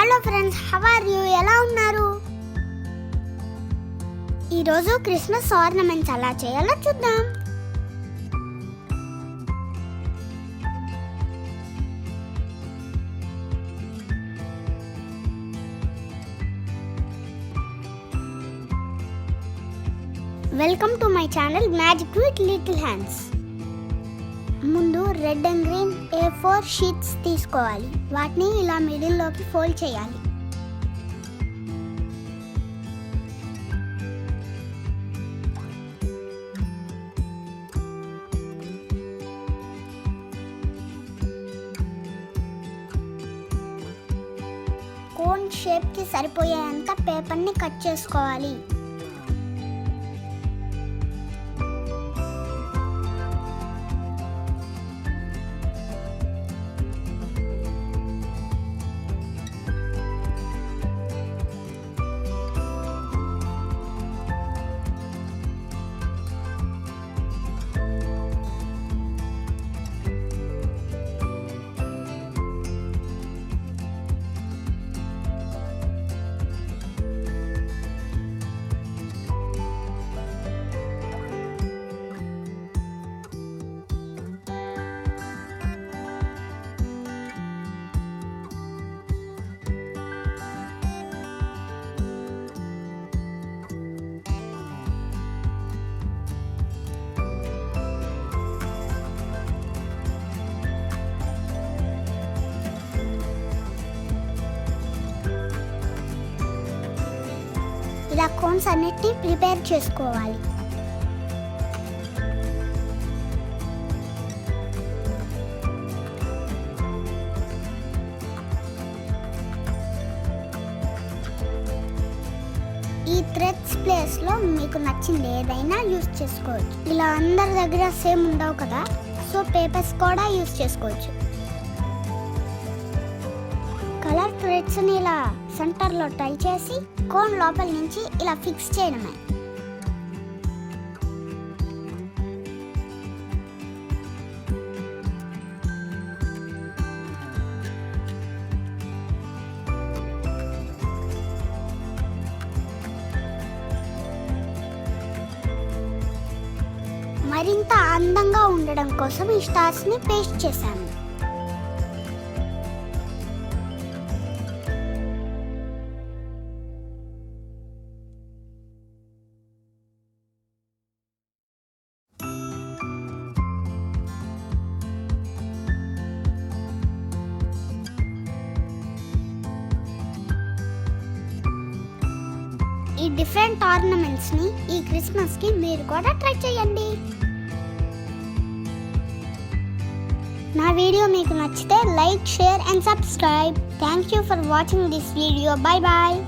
Hello friends, how are you? ఎలా ఉన్నారు? ఈరోజు క్రిస్మస్ ఆర్నమెంట్స్ ఎలా చేయాలో చూద్దాం. Welcome to my channel magic with little hands. ముందు red and green A4 sheets తీసుకోవాలి. వాటిని ఇలా మిడిల్లోకి ఫోల్డ్ చేయాలి. కోన్ షేప్కి సరిపోయేంత పేపర్ని కట్ చేసుకోవాలి. ఇలా కోన్స్ అన్నిటిని ప్రిపేర్ చేసుకోవాలి. ఈ థ్రెడ్స్ ప్లేస్లో మీకు నచ్చింది ఏదైనా యూస్ చేసుకోవచ్చు. ఇలా అందరి దగ్గర సేమ్ ఉండవు కదా, సో పేపర్స్ కూడా యూస్ చేసుకోవచ్చు. కలర్ థ్రెడ్స్ని ఇలా సెంటర్లో టై చేసి కోన్ లోపల నుంచి ఇలా ఫిక్స్ చేయడమే. మరింత అందంగా ఉండడం కోసం ఈ స్టార్స్ని పేస్ట్ చేశాను. ఈ డిఫరెంట్ ఆర్నమెంట్స్ని ఈ క్రిస్మస్కి మీరు కూడా ట్రై చేయండి. నా వీడియో మీకు నచ్చితే like, share and subscribe. Thank you for watching this video. Bye bye.